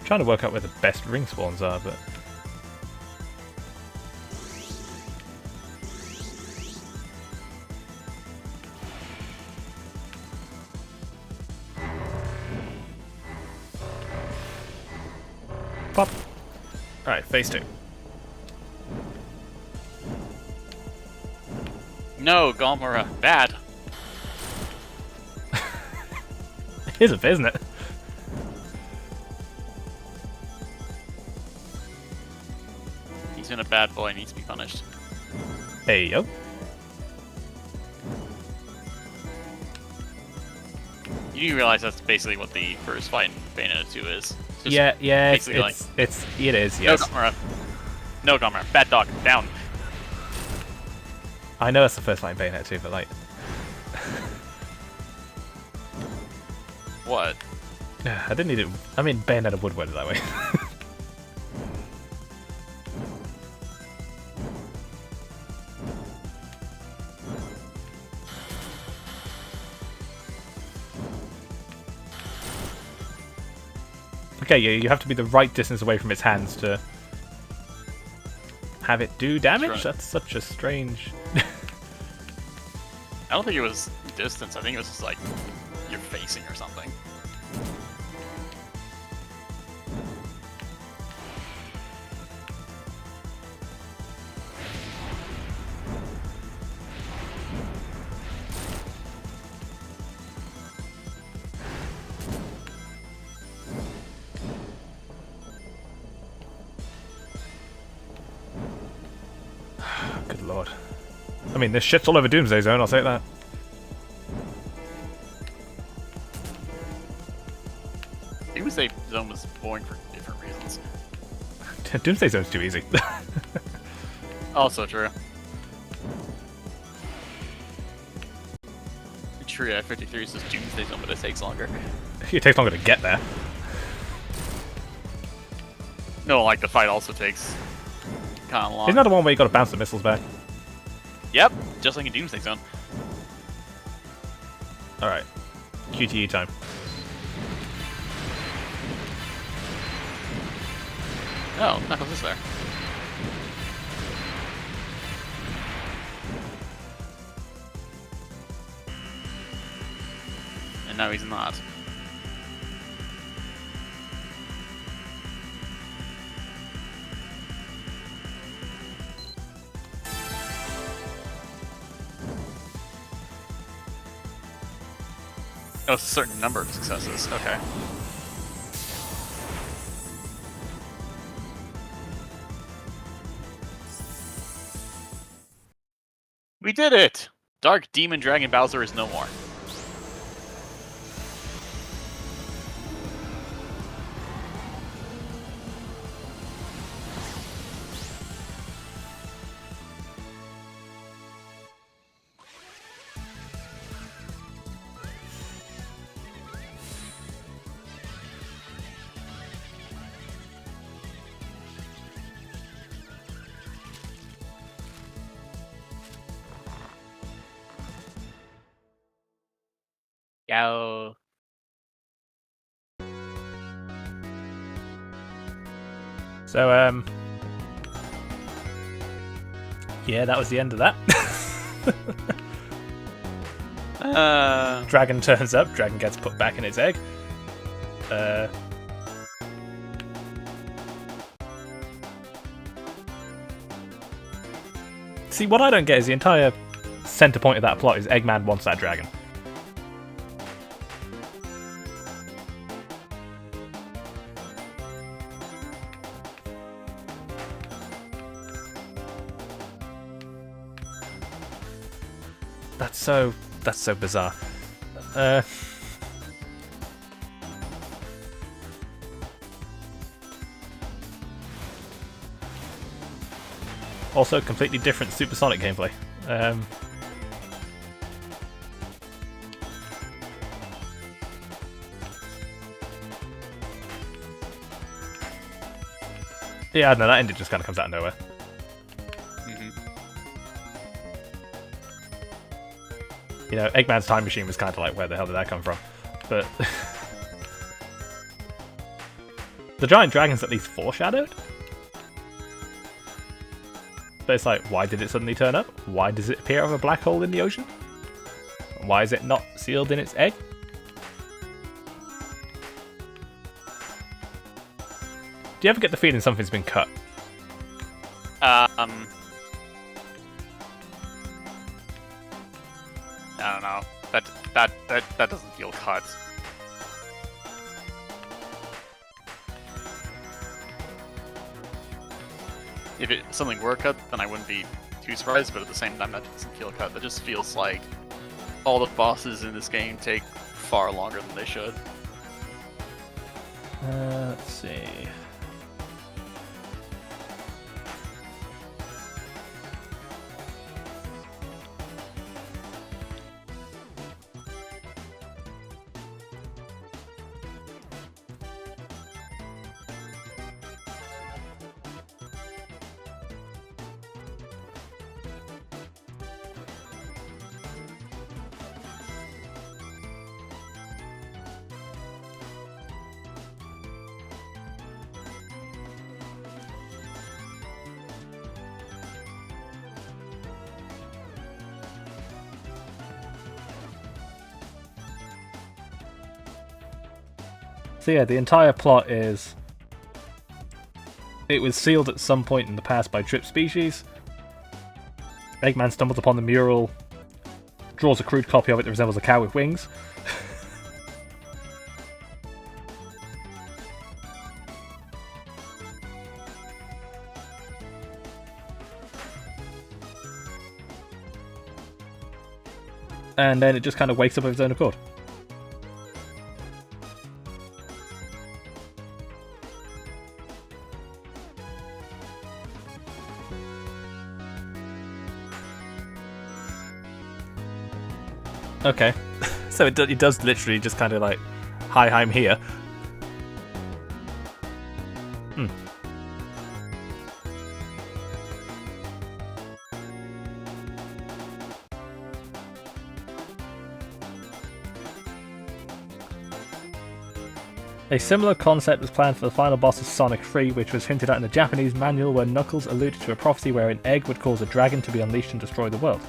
Trying to work out where the best ring spawns are, but pop. Alright, phase 2. No, Galmora, bad. It is a bit, isn't it? He's been a bad boy, needs to be punished. Hey yo. You do realize that's basically what the first fight in Bayonetta 2 is. It's just Yeah, it basically is, yes. No, Galmora. No, Galmora. Bad dog. Down. I know that's the first fight in Bayonetta 2, but like... What? I didn't need it... I mean, Bayonetta would word it that way. Okay, yeah, you have to be the right distance away from its hands to have it do damage? Right. That's such a strange... I don't think it was distance. I think it was just like you're facing or something. Good lord. I mean, this shit's all over Doomsday Zone, I'll say that. Doomsday Zone was boring for different reasons. Doomsday Zone's too easy. Also true. True, yeah, 53 says Doomsday Zone, but it takes longer. It takes longer to get there. No, like the fight also takes kind of long. Isn't that the one where you gotta bounce the missiles back? Yep, just like in Doomsday Zone. Alright. QTE time. Oh, Knuckles is there. And now he's not. Oh, it's a certain number of successes. Okay. We did it! Dark Demon Dragon Bowser is no more. Yo. So, yeah, that was the end of that. Dragon turns up, Dragon gets put back in its egg. See, what I don't get is the entire center point of that plot is Eggman wants that dragon. That's so bizarre. Also, completely different Supersonic gameplay. Yeah, no, that ending just kind of comes out of nowhere. You know, Eggman's time machine was kind of like, where the hell did that come from? But the giant dragon's at least foreshadowed. But it's like, why did it suddenly turn up? Why does it appear out of a black hole in the ocean? Why is it not sealed in its egg? Do you ever get the feeling something's been cut? I don't know. That doesn't feel cut. If something were cut, then I wouldn't be too surprised, but at the same time, that doesn't feel cut. That just feels like all the bosses in this game take far longer than they should. Let's see. So yeah, the entire plot is it was sealed at some point in the past by Trip Species. Eggman stumbles upon the mural, draws a crude copy of it that resembles a cow with wings. And then it just kind of wakes up of its own accord. Okay, so it does literally just kind of like, hi, I'm here. A similar concept was planned for the final boss of Sonic 3, which was hinted at in the Japanese manual, where Knuckles alluded to a prophecy where an egg would cause a dragon to be unleashed and destroy the world.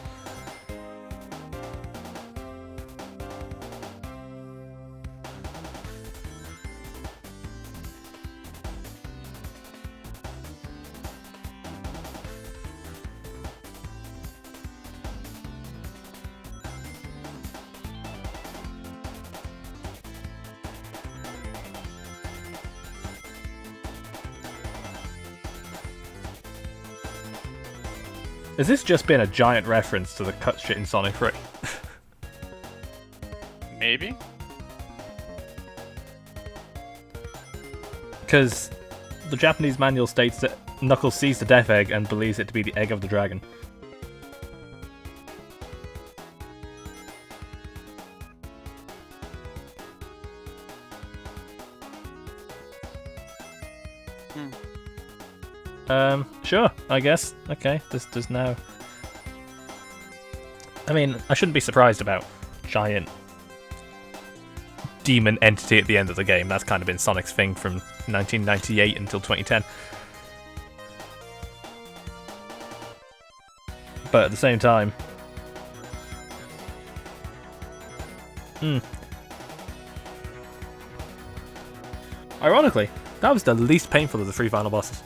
Has this just been a giant reference to the cut shit in Sonic 3? Maybe? Because the Japanese manual states that Knuckles sees the Death Egg and believes it to be the egg of the dragon. Sure, I guess. Okay, there's now... I mean, I shouldn't be surprised about giant demon entity at the end of the game. That's kind of been Sonic's thing from 1998 until 2010. But at the same time... Ironically, that was the least painful of the 3 final bosses.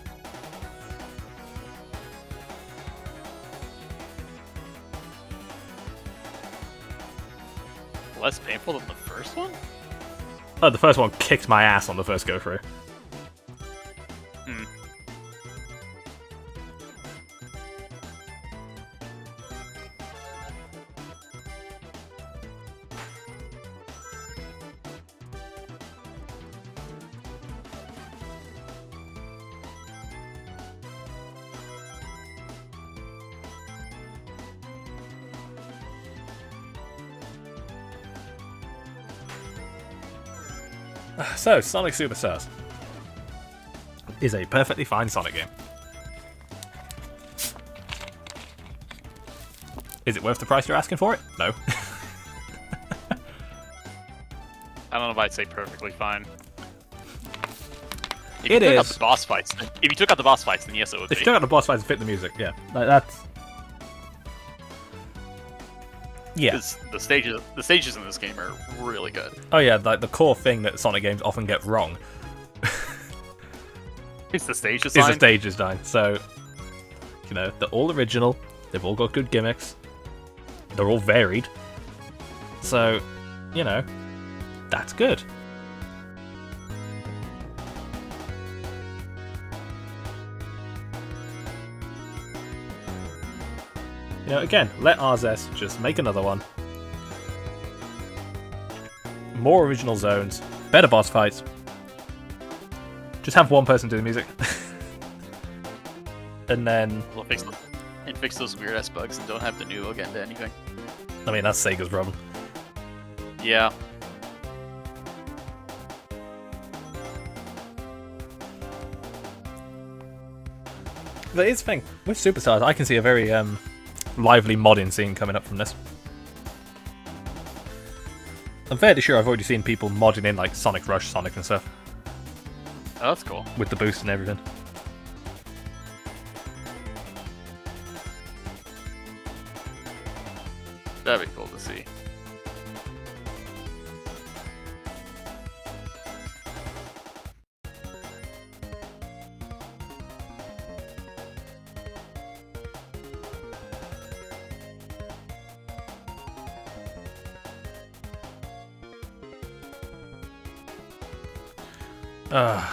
Less painful than the first one? Oh, the first one kicked my ass on the first go-through. So, Sonic Superstars is a perfectly fine Sonic game. Is it worth the price you're asking for it? No. I don't know if I'd say perfectly fine. If It you took out is. the boss fights, if you took out the boss fights, then yes, it would If be. you took out the boss fights and fit the music, yeah. Like, that's... Yeah. 'Cause the stages in this game are really good. Oh yeah, like the core thing that Sonic games often get wrong It's the stage is design. the stage design. So, you know, they're all original. They've all got good gimmicks. They're all varied. So, you know, that's good. You know, again, let RZS just make another one. More original zones, better boss fights. Just have one person do the music. And then, We'll fix those weird ass bugs and don't have the new again to anything. I mean, that's Sega's problem. Yeah. But here's the thing, with Superstars, I can see a very lively modding scene coming up from this. I'm fairly sure I've already seen people modding in like Sonic Rush, Sonic and stuff, Oh, that's cool. with the boost and everything. That'd be cool to see. I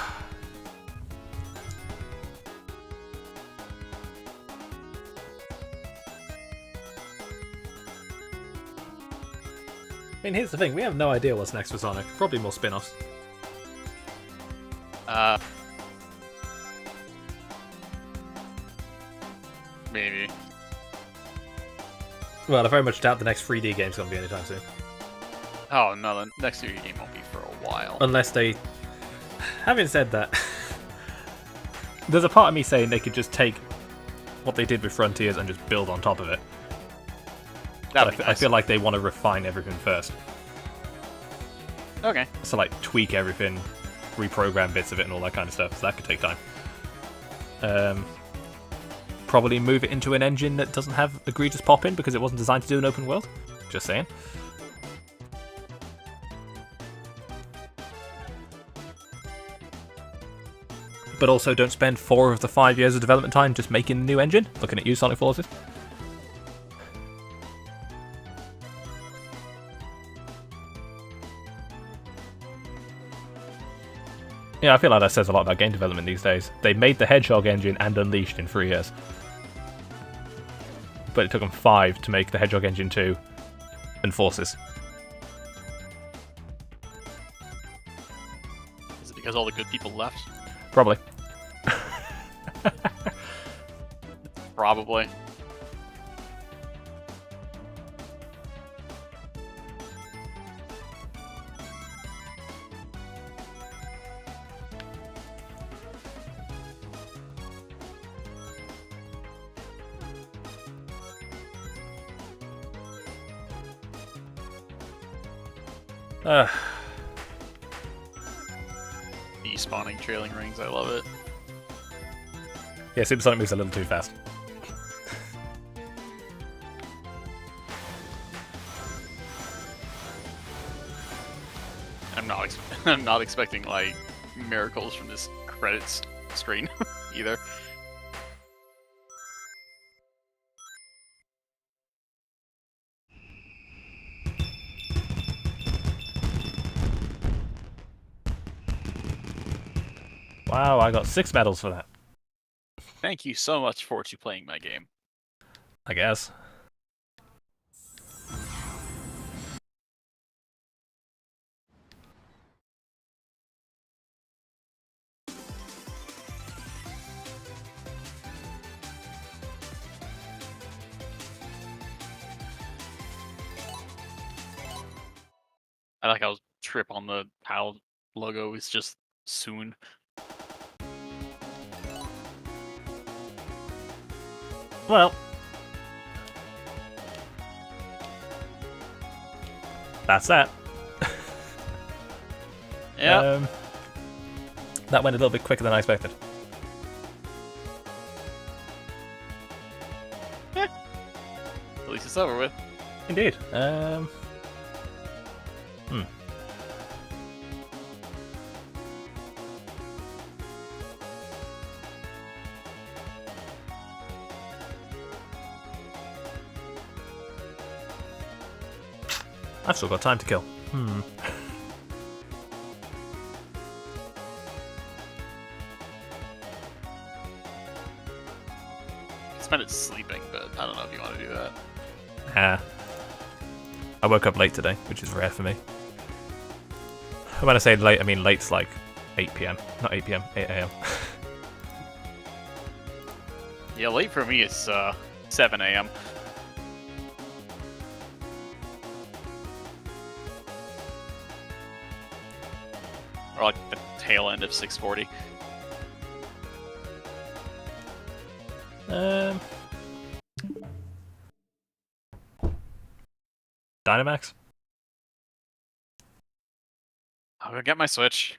mean, here's the thing, we have no idea what's next for Sonic. Probably more spin-offs. Maybe. Well, I very much doubt the next 3D game's going to be anytime soon. Oh no, the next 3D game won't be for a while. Unless they... Having said that, there's a part of me saying they could just take what they did with Frontiers and just build on top of it. That'd But be I nice. feel like they want to refine everything first. Okay. So, like, tweak everything, reprogram bits of it and all that kind of stuff. So that could take time. Probably move it into an engine that doesn't have egregious pop-in because it wasn't designed to do an open world. Just saying. But also don't spend 4 of the 5 years of development time just making a new engine. Looking at you, Sonic Forces. Yeah, I feel like that says a lot about game development these days. They made the Hedgehog engine and Unleashed in 3 years. But it took them 5 to make the Hedgehog engine 2 and Forces. Is it because all the good people left? Probably. Probably. Spawning trailing rings, I love it. Yeah, Super Sonic moves a little too fast. I'm not expecting like miracles from this credits screen either. Wow, I got 6 medals for that. Thank you so much for you playing my game. I guess. I like how Trip on the how logo is just soon. Well, that's that. Yeah. That went a little bit quicker than I expected. At least it's over with. Indeed. I've still got time to kill. Spend it sleeping, but I don't know if you want to do that. I woke up late today, which is rare for me. When I say late, I mean late's like 8 PM. Not 8 PM, 8 AM. Yeah, late for me is 7 a.m. Or like the tail end of 6:40. Dynamax? I'm gonna get my Switch.